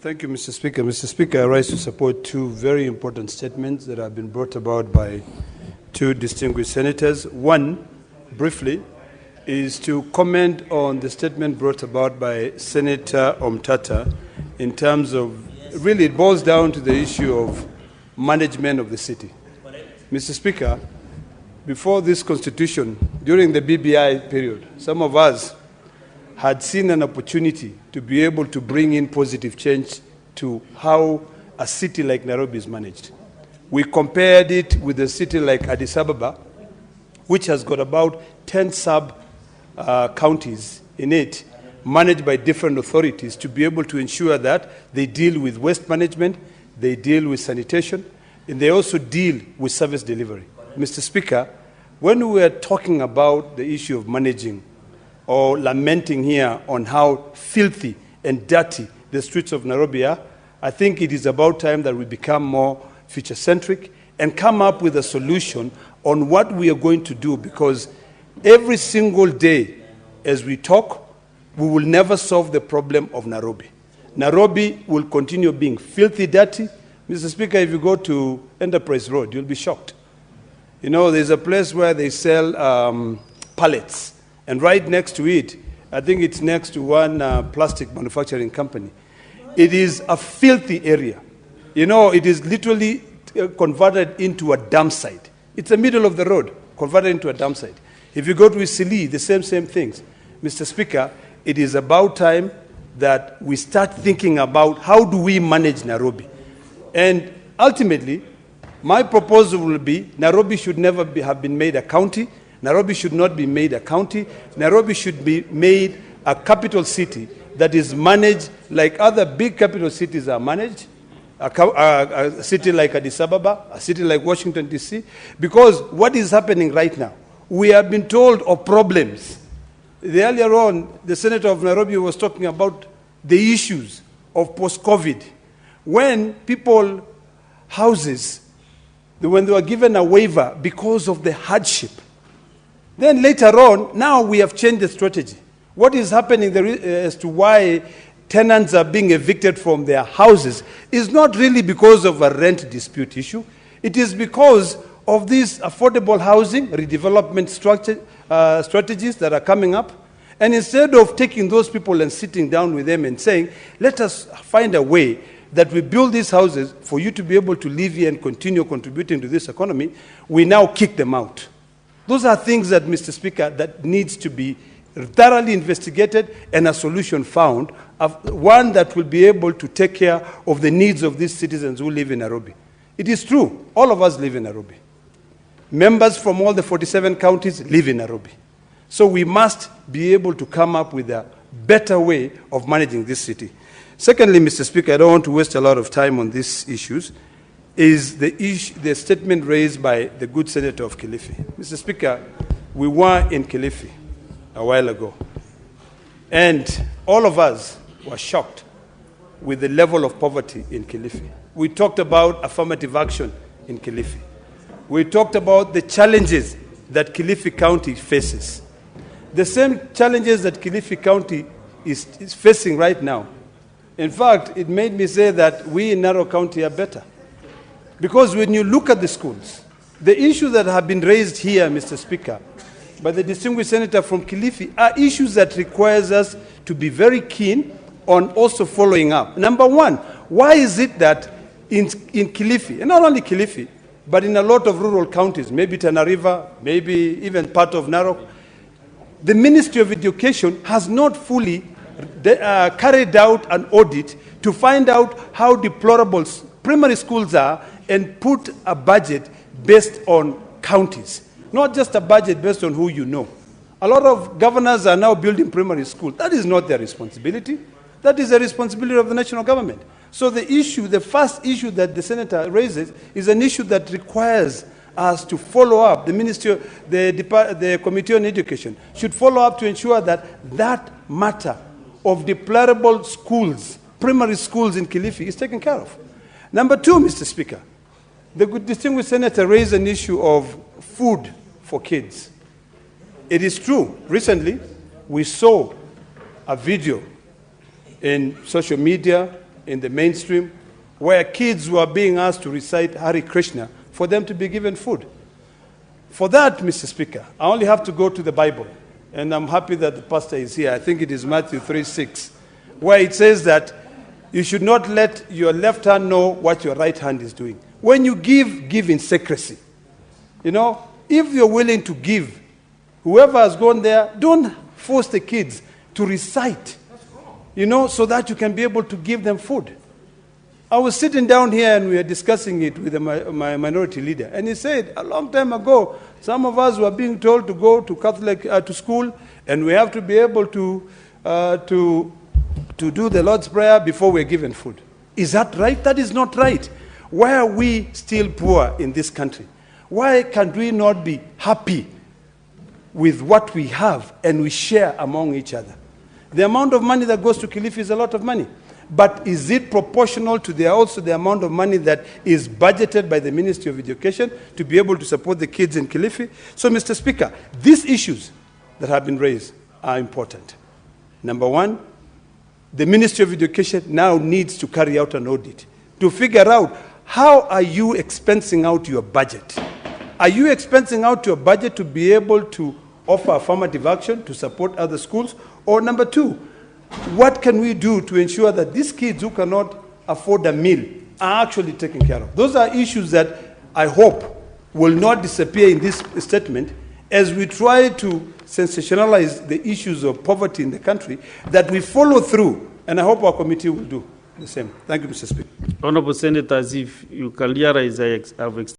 Thank you, Mr. Speaker. Mr. Speaker, I rise to support two very important statements that have been brought about by two distinguished senators. One, briefly, is to comment on the statement brought about by Senator Omtata in terms of, really it boils down to the issue of management of the city. Mr. Speaker, before this constitution, during the BBI period, some of us had seen an opportunity to be able to bring in positive change to how a city like Nairobi is managed. We compared it with a city like Addis Ababa, which has got about 10 sub-counties in it, managed by different authorities to be able to ensure that they deal with waste management, they deal with sanitation, and they also deal with service delivery. Mr. Speaker, when we are talking about the issue of managing or lamenting here on how filthy and dirty the streets of Nairobi are, I think it is about time that we become more future-centric and come up with a solution on what we are going to do, because every single day as we talk, we will never solve the problem of Nairobi. Nairobi will continue being filthy, dirty. Mr. Speaker, if you go to Enterprise Road, you'll be shocked. You know, there's a place where they sell pallets. And right next to it, I think it's next to one plastic manufacturing company. It is a filthy area. You know, it is literally converted into a dump site. It's the middle of the road, converted into a dump site. If you go to Isili, the same things. Mr. Speaker, it is about time that we start thinking about how do we manage Nairobi. And ultimately, my proposal will be Nairobi should never have been made a county. Nairobi should not be made a county. Nairobi should be made a capital city that is managed like other big capital cities are managed, a city like Addis Ababa, a city like Washington, D.C., because what is happening right now, we have been told of problems. Earlier on, the Senator of Nairobi was talking about the issues of post-COVID, when people, houses, when they were given a waiver because of the hardship. Then later on, now we have changed the strategy. What is happening there as to why tenants are being evicted from their houses is not really because of a rent dispute issue. It is because of these affordable housing redevelopment strategies that are coming up. And instead of taking those people and sitting down with them and saying, let us find a way that we build these houses for you to be able to live here and continue contributing to this economy, we now kick them out. Those are things that, Mr. Speaker, that needs to be thoroughly investigated and a solution found, one that will be able to take care of the needs of these citizens who live in Nairobi. It is true, all of us live in Nairobi. Members from all the 47 counties live in Nairobi. So we must be able to come up with a better way of managing this city. Secondly, Mr. Speaker, I don't want to waste a lot of time on these issues, is the statement raised by the good senator of Kilifi. Mr. Speaker, we were in Kilifi a while ago, and all of us were shocked with the level of poverty in Kilifi. We talked about affirmative action in Kilifi. We talked about the challenges that Kilifi County faces. The same challenges that Kilifi County is facing right now. In fact, it made me say that we in Narok County are better. Because when you look at the schools, the issues that have been raised here, Mr. Speaker, by the distinguished senator from Kilifi are issues that requires us to be very keen on also following up. Number one, why is it that in Kilifi, and not only Kilifi, but in a lot of rural counties, maybe Tana River, maybe even part of Narok, the Ministry of Education has not fully carried out an audit to find out how deplorable primary schools are and put a budget based on counties, not just a budget based on who you know. A lot of governors are now building primary schools. That is not their responsibility. That is the responsibility of the national government. So the issue, the first issue that the senator raises is an issue that requires us to follow up. The Ministry, the Committee on Education should follow up to ensure that that matter of deplorable schools, primary schools in Kilifi is taken care of. Number two, Mr. Speaker, the distinguished senator raised an issue of food for kids. It is true, recently we saw a video in social media, in the mainstream, where kids were being asked to recite Hare Krishna for them to be given food. For that, Mr. Speaker, I only have to go to the Bible, and I'm happy that the pastor is here. I think it is Matthew 3:6, where it says that you should not let your left hand know what your right hand is doing. When you give in secrecy. You know, if you're willing to give, whoever has gone there, don't force the kids to recite, you know, so that you can be able to give them food. I was sitting down here and we were discussing it with my minority leader, and he said a long time ago, some of us were being told to go to Catholic to school, and we have to be able to do the Lord's Prayer before we're given food. Is that right? That is not right. Why are we still poor in this country? Why can we not be happy with what we have and we share among each other? The amount of money that goes to Kilifi is a lot of money. But is it proportional to the amount of money that is budgeted by the Ministry of Education to be able to support the kids in Kilifi? So, Mr. Speaker, these issues that have been raised are important. Number one, the Ministry of Education now needs to carry out an audit to figure out how are you expensing out your budget. Are you expensing out your budget to be able to offer affirmative action to support other schools? Or number two, what can we do to ensure that these kids who cannot afford a meal are actually taken care of? Those are issues that I hope will not disappear in this statement as we try to sensationalize the issues of poverty in the country, that we follow through, and I hope our committee will do the same. Thank you, Mr. Speaker. Honorable Senators, if you can realize I have